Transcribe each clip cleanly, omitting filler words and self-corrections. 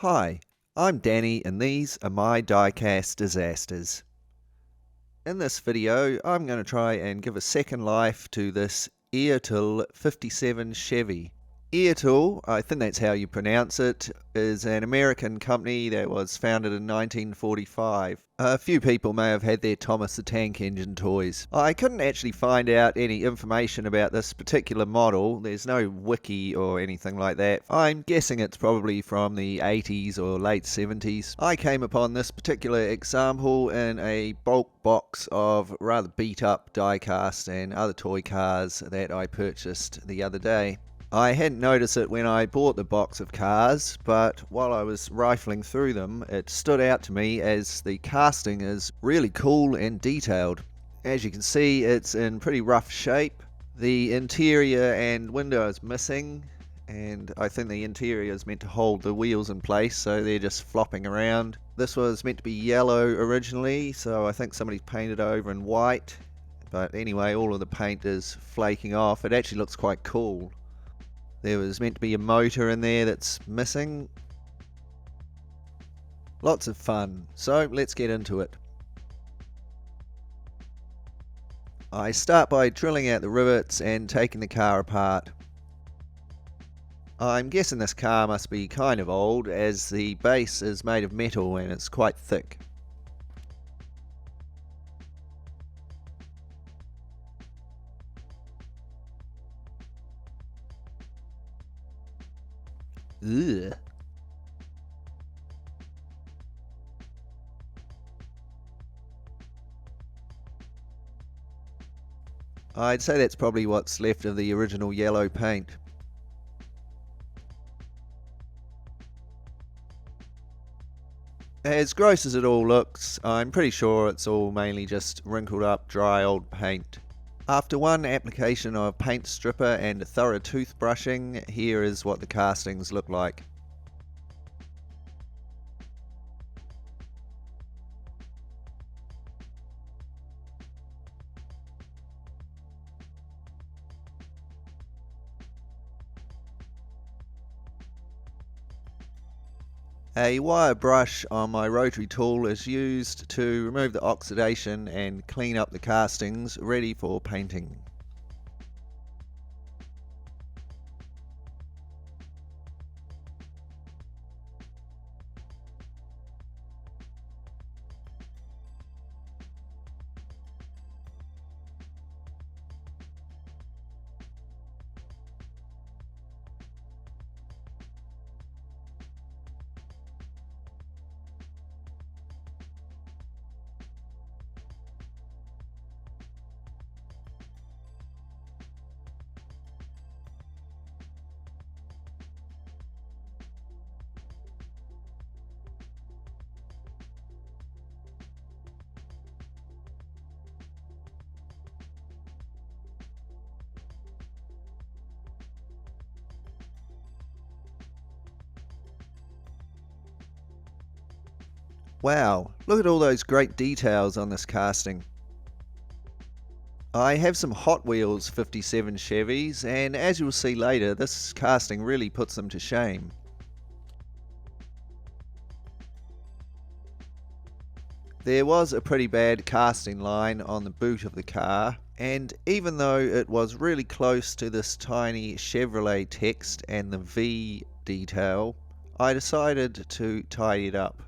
Hi, I'm Danny and these are my diecast disasters. In this video I'm going to try and give a second life to this ERTL 57 Chevy. ERTL, I think that's how you pronounce it, is an American company that was founded in 1945. A few people may have had their Thomas the Tank Engine toys. I couldn't actually find out any information about this particular model. There's no wiki or anything like that. I'm guessing it's probably from the 80s or late 70s. I came upon this particular example in a bulk box of rather beat up diecast and other toy cars that I purchased the other day. I hadn't noticed it when I bought the box of cars, but while I was rifling through them, it stood out to me as the casting is really cool and detailed. As you can see, it's in pretty rough shape. The interior and window is missing, and I think the interior is meant to hold the wheels in place, so they're just flopping around. This was meant to be yellow originally, so I think somebody's painted over in white. But anyway, all of the paint is flaking off. It actually looks quite cool. There was meant to be a motor in there that's missing. Lots of fun, so let's get into it. I start by drilling out the rivets and taking the car apart. I'm guessing this car must be kind of old, as the base is made of metal and it's quite thick. Ugh. I'd say that's probably what's left of the original yellow paint. As gross as it all looks, I'm pretty sure it's all mainly just wrinkled up dry old paint. After one application of paint stripper and thorough toothbrushing, here is what the castings look like. A wire brush on my rotary tool is used to remove the oxidation and clean up the castings ready for painting. Wow, look at all those great details on this casting. I have some Hot Wheels 57 Chevys, and as you'll see later, this casting really puts them to shame. There was a pretty bad casting line on the boot of the car, and even though it was really close to this tiny Chevrolet text and the V detail, I decided to tidy it up.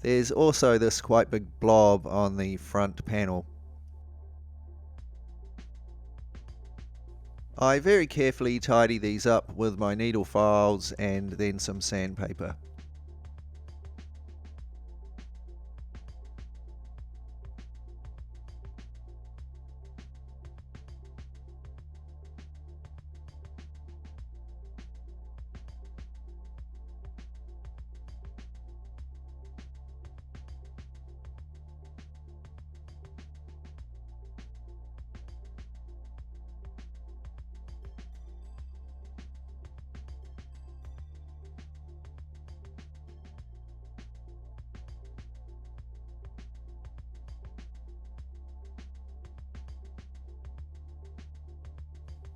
There's also this quite big blob on the front panel. I very carefully tidy these up with my needle files and then some sandpaper.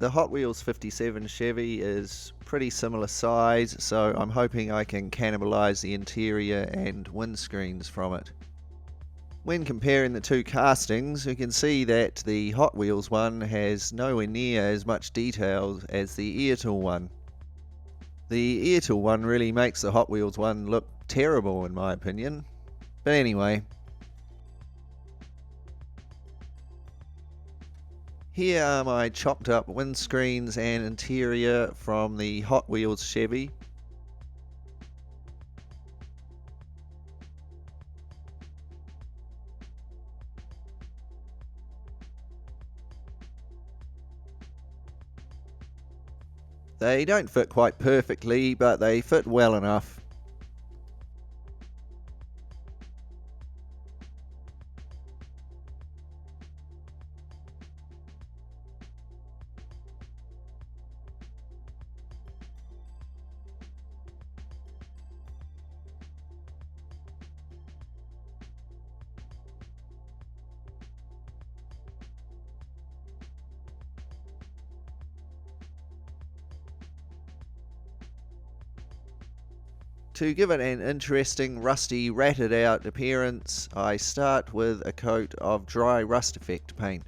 The Hot Wheels 57 Chevy is pretty similar size, so I'm hoping I can cannibalize the interior and windscreens from it. When comparing the two castings, you can see that the Hot Wheels one has nowhere near as much detail as the ERTL one. The ERTL one really makes the Hot Wheels one look terrible in my opinion. But anyway, here are my chopped up windscreens and interior from the Hot Wheels Chevy. They don't fit quite perfectly, but they fit well enough. To give it an interesting, rusty, ratted out appearance, I start with a coat of dry rust effect paint.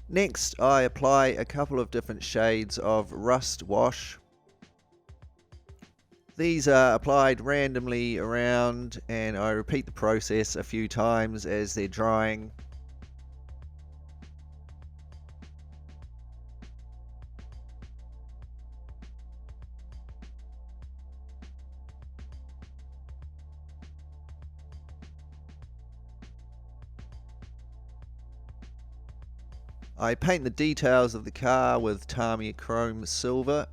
Next, I apply a couple of different shades of rust wash. These are applied randomly around, and I repeat the process a few times as they're drying. I paint the details of the car with tamir chrome silver.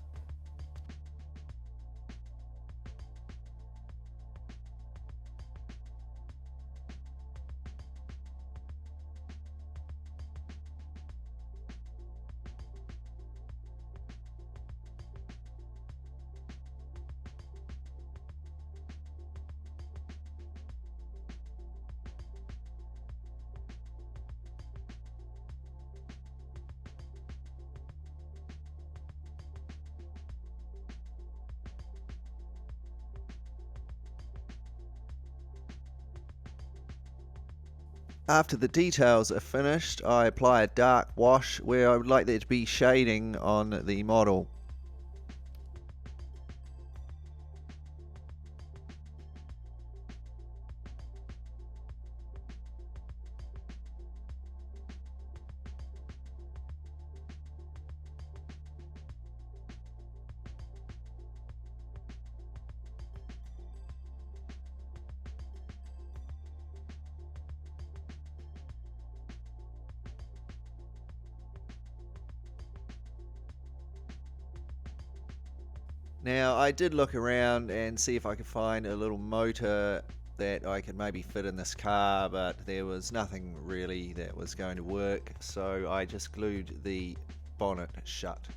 After the details are finished, I apply a dark wash where I would like there to be shading on the model. Now, I did look around and see if I could find a little motor that I could maybe fit in this car, but there was nothing really that was going to work, so I just glued the bonnet shut.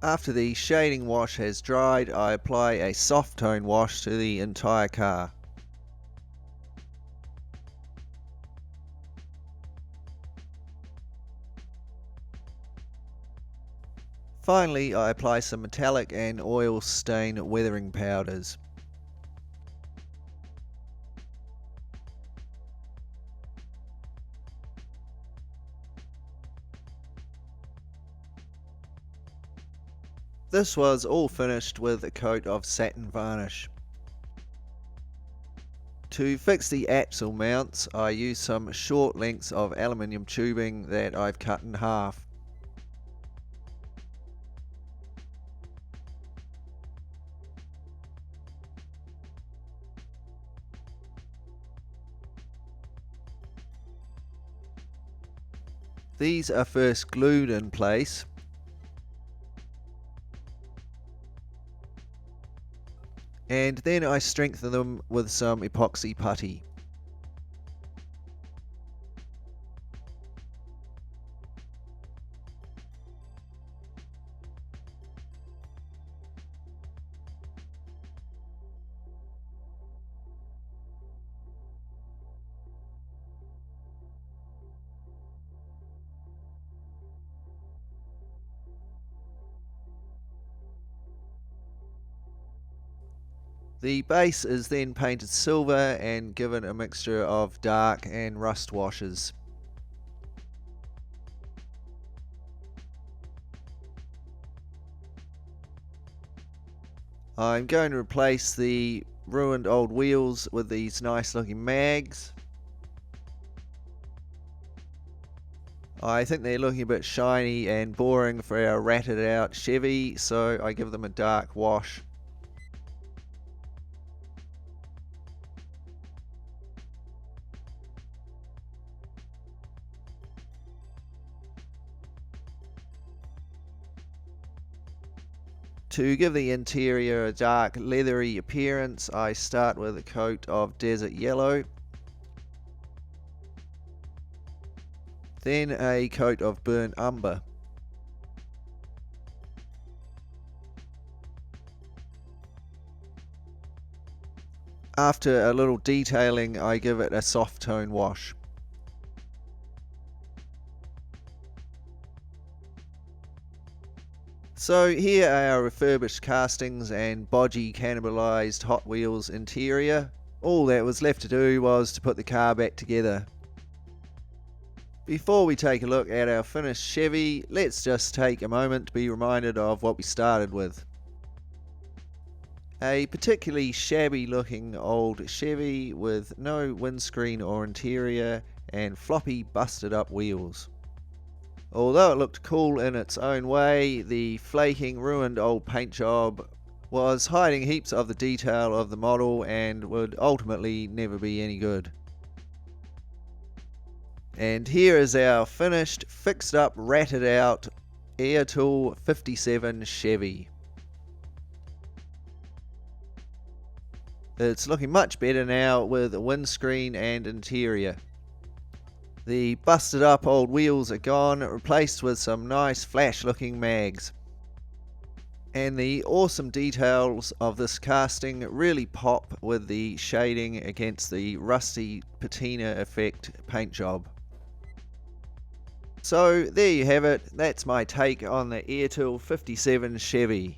After the shading wash has dried, I apply a soft tone wash to the entire car. Finally, I apply some metallic and oil stain weathering powders. This was all finished with a coat of satin varnish. To fix the axle mounts, I used some short lengths of aluminium tubing that I've cut in half. These are first glued in place. And then I strengthen them with some epoxy putty. The base is then painted silver and given a mixture of dark and rust washes. I'm going to replace the ruined old wheels with these nice looking mags. I think they're looking a bit shiny and boring for our ratted out Chevy, so I give them a dark wash. To give the interior a dark leathery appearance, I start with a coat of desert yellow, then a coat of burnt umber. After a little detailing, I give it a soft tone wash. So here are our refurbished castings and bodgy cannibalized Hot Wheels interior. All that was left to do was to put the car back together. Before we take a look at our finished Chevy, let's just take a moment to be reminded of what we started with. A particularly shabby looking old Chevy with no windscreen or interior and floppy busted up wheels. Although it looked cool in its own way, the flaking, ruined old paint job was hiding heaps of the detail of the model and would ultimately never be any good. And here is our finished, fixed up, ratted out ERTL 57 Chevy. It's looking much better now with a windscreen and interior. The busted up old wheels are gone, replaced with some nice flash looking mags. And the awesome details of this casting really pop with the shading against the rusty patina effect paint job. So there you have it, that's my take on the ERTL 57 Chevy.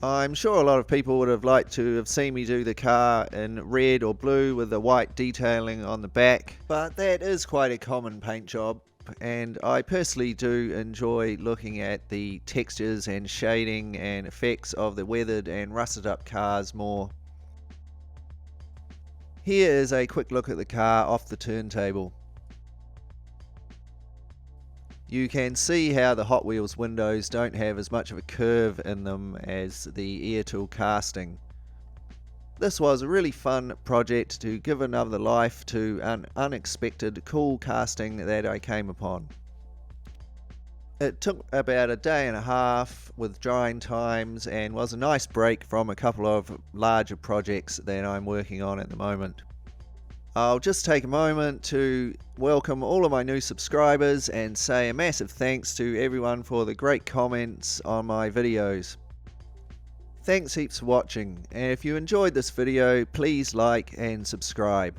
I'm sure a lot of people would have liked to have seen me do the car in red or blue with the white detailing on the back, but that is quite a common paint job, and I personally do enjoy looking at the textures and shading and effects of the weathered and rusted up cars more. Here is a quick look at the car off the turntable. You can see how the Hot Wheels windows don't have as much of a curve in them as the ERTL casting. This was a really fun project to give another life to an unexpected cool casting that I came upon. It took about a day and a half with drying times and was a nice break from a couple of larger projects that I'm working on at the moment. I'll just take a moment to welcome all of my new subscribers and say a massive thanks to everyone for the great comments on my videos. Thanks heaps for watching, and if you enjoyed this video, please like and subscribe.